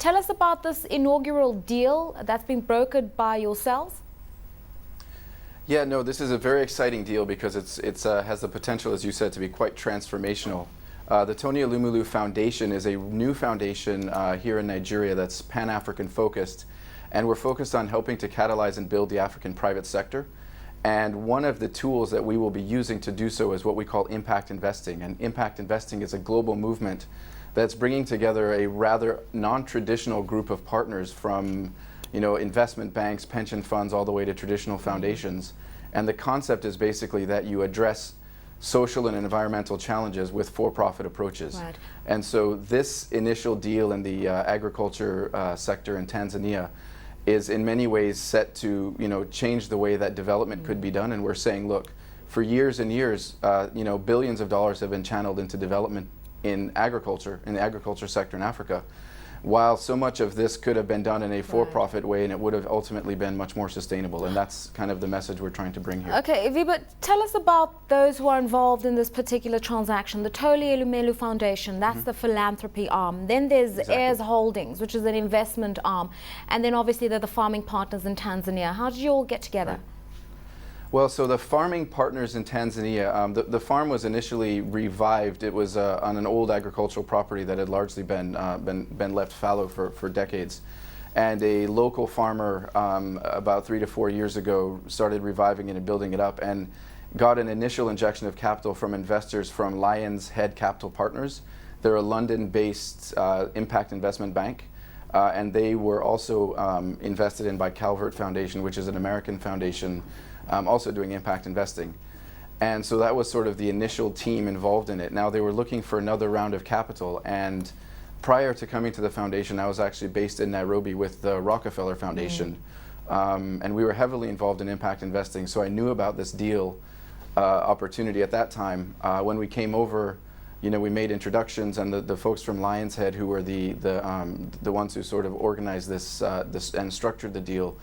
Tell us about this inaugural deal that's been brokered by yourselves. Yeah, no, this is a very exciting deal because it has the potential, as you said, to be quite transformational. The Tony Elumelu Foundation is a new foundation here in Nigeria that's Pan-African focused, and we're focused on helping to catalyze and build the African private sector. And one of the tools that we will be using to do so is what we call impact investing. And impact investing is a global movement that's bringing together a rather non-traditional group of partners from investment banks, pension funds, all the way to traditional foundations. And the concept is basically that you address social and environmental challenges with for-profit approaches. Right. And so this initial deal in the agriculture sector in Tanzania is in many ways set to change the way that development could be done. And we're saying, look, for years and years, billions of dollars have been channeled into development in agriculture, in the agriculture sector in Africa, while so much of this could have been done in a for-profit way, and it would have ultimately been much more sustainable. And that's kind of the message we're trying to bring here. Okay, Wiebe, tell us about those who are involved in this particular transaction. The Tony Elumelu Foundation, that's the philanthropy arm. Then there's Heirs Holdings, which is an investment arm. And then obviously there are the farming partners in Tanzania. How did you all get together? Right. Well, so the farming partners in Tanzania, the farm was initially revived. It was on an old agricultural property that had largely been left fallow for decades. And a local farmer about 3 to 4 years ago started reviving it and building it up, and got an initial injection of capital from investors from Lions Head Capital Partners. They're a London-based impact investment bank. And they were also invested in by Calvert Foundation, which is an American foundation also doing impact investing. And so that was sort of the initial team involved in it. Now they were looking for another round of capital, and prior to coming to the foundation, I was actually based in Nairobi with the Rockefeller Foundation. And we were heavily involved in impact investing, so I knew about this deal opportunity at that time. When we came over, we made introductions, and the folks from Lions Head, who were the ones who sort of organized this and structured the deal,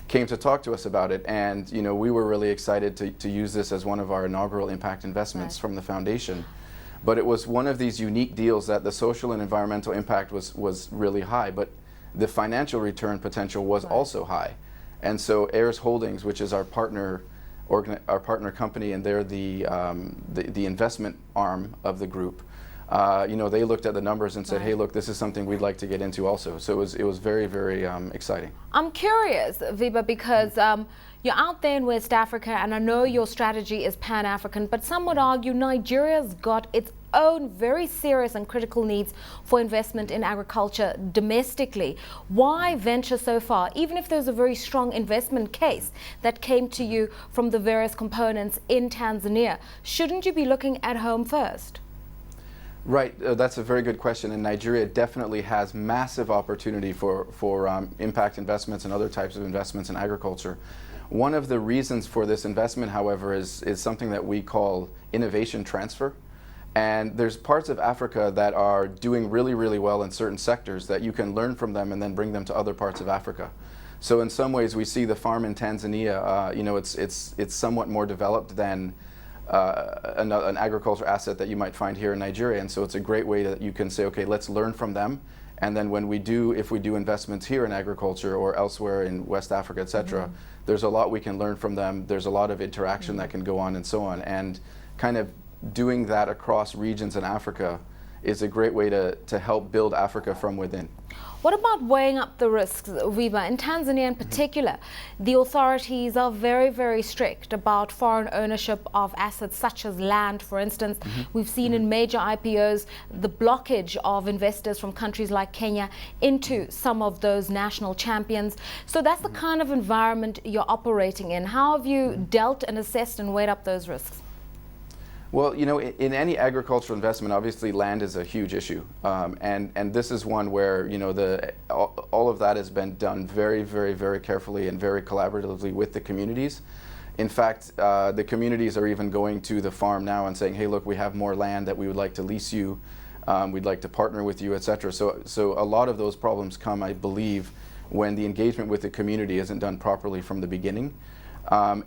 came to talk to us about it. And we were really excited to use this as one of our inaugural impact investments from the foundation. But it was one of these unique deals that the social and environmental impact was really high, but the financial return potential was also high. And so Heirs Holdings, which is our partner company, and they're the investment arm of the group. They looked at the numbers and said, "Hey, look, this is something we'd like to get into also." So it was very, very exciting. I'm curious, Wiebe, because you're out there in West Africa, and I know your strategy is Pan-African, but some would argue Nigeria's got its own very serious and critical needs for investment in agriculture domestically. Why venture so far, even if there's a very strong investment case that came to you from the various components in Tanzania? Shouldn't you be looking at home first? Right, that's a very good question, and Nigeria definitely has massive opportunity for impact investments and other types of investments in agriculture. One of the reasons for this investment, however, is something that we call innovation transfer. And there's parts of Africa that are doing really, really well in certain sectors that you can learn from them and then bring them to other parts of Africa. So in some ways, we see the farm in Tanzania, it's somewhat more developed than an agriculture asset that you might find here in Nigeria. And so it's a great way that you can say, okay, let's learn from them. And then if we do investments here in agriculture or elsewhere in West Africa, et cetera, there's a lot we can learn from them. There's a lot of interaction that can go on and so on. And kind of doing that across regions in Africa is a great way to help build Africa from within. What about weighing up the risks, Wiebe? In Tanzania in particular, the authorities are very, very strict about foreign ownership of assets such as land, for instance. We've seen in major IPOs the blockage of investors from countries like Kenya into some of those national champions. So that's the kind of environment you're operating in. How have you dealt and assessed and weighed up those risks? Well, in any agricultural investment, obviously land is a huge issue, and this is one where all of that has been done very, very, very carefully and very collaboratively with the communities. In fact, the communities are even going to the farm now and saying, "Hey, look, we have more land that we would like to lease you. We'd like to partner with you, etc." So a lot of those problems come, I believe, when the engagement with the community isn't done properly from the beginning.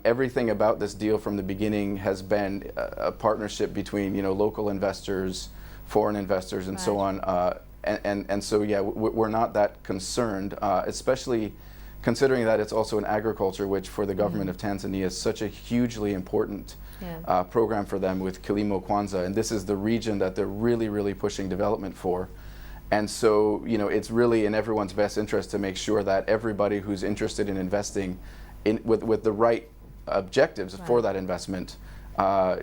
Everything about this deal from the beginning has been a partnership between local investors, foreign investors, and so on, and so yeah, we're not that concerned, especially considering that it's also in agriculture, which for the government of Tanzania is such a hugely important program for them with Kilimo Kwanza, and this is the region that they're really pushing development for. And so, you know, it's really in everyone's best interest to make sure that everybody who's interested in investing with the right objectives for that investment,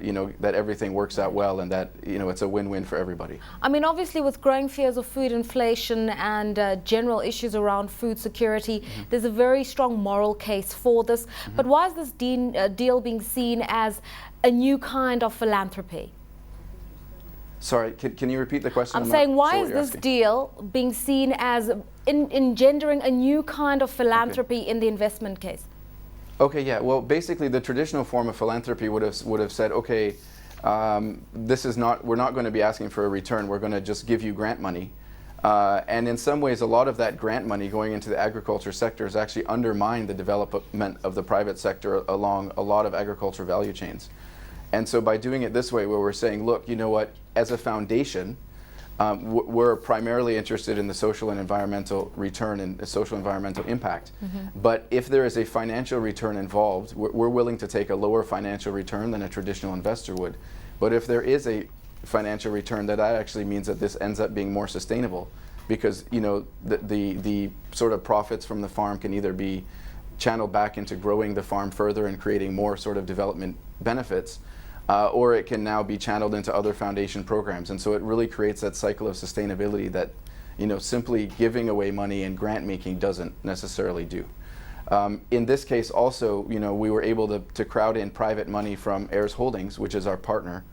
you know, that everything works out well and that, you know, it's a win-win for everybody. I mean, obviously with growing fears of food inflation and general issues around food security, there's a very strong moral case for this. But why is this deal being seen as a new kind of philanthropy? Sorry, can you repeat the question? I'm saying, why is this deal being seen as engendering a new kind of philanthropy in the investment case? Okay, yeah. Well, basically, the traditional form of philanthropy would have said, okay, this is not. We're not going to be asking for a return. We're going to just give you grant money, and in some ways, a lot of that grant money going into the agriculture sector has actually undermined the development of the private sector along a lot of agriculture value chains. And so by doing it this way, where we're saying, look, you know what, as a foundation, we're primarily interested in the social and environmental return and the social environmental impact. But if there is a financial return involved, we're willing to take a lower financial return than a traditional investor would. But if there is a financial return, that actually means that this ends up being more sustainable, because, you know, the sort of profits from the farm can either be channeled back into growing the farm further and creating more sort of development benefits, or it can now be channeled into other foundation programs. And so it really creates that cycle of sustainability that, you know, simply giving away money and grant making doesn't necessarily do. In this case also, you know, we were able to crowd in private money from Heirs Holdings, which is our partner.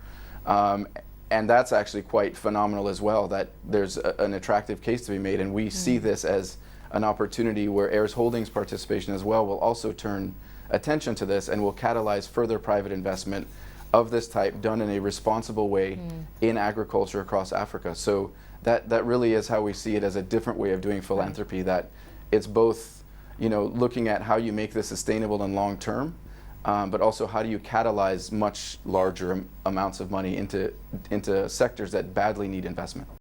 And that's actually quite phenomenal as well, that there's an attractive case to be made. And we see this as an opportunity where Heirs Holdings participation as well will also turn attention to this and will catalyze further private investment of this type done in a responsible way in agriculture across Africa. So that really is how we see it, as a different way of doing philanthropy, that it's both, you know, looking at how you make this sustainable and long term, but also how do you catalyze much larger amounts of money into sectors that badly need investment.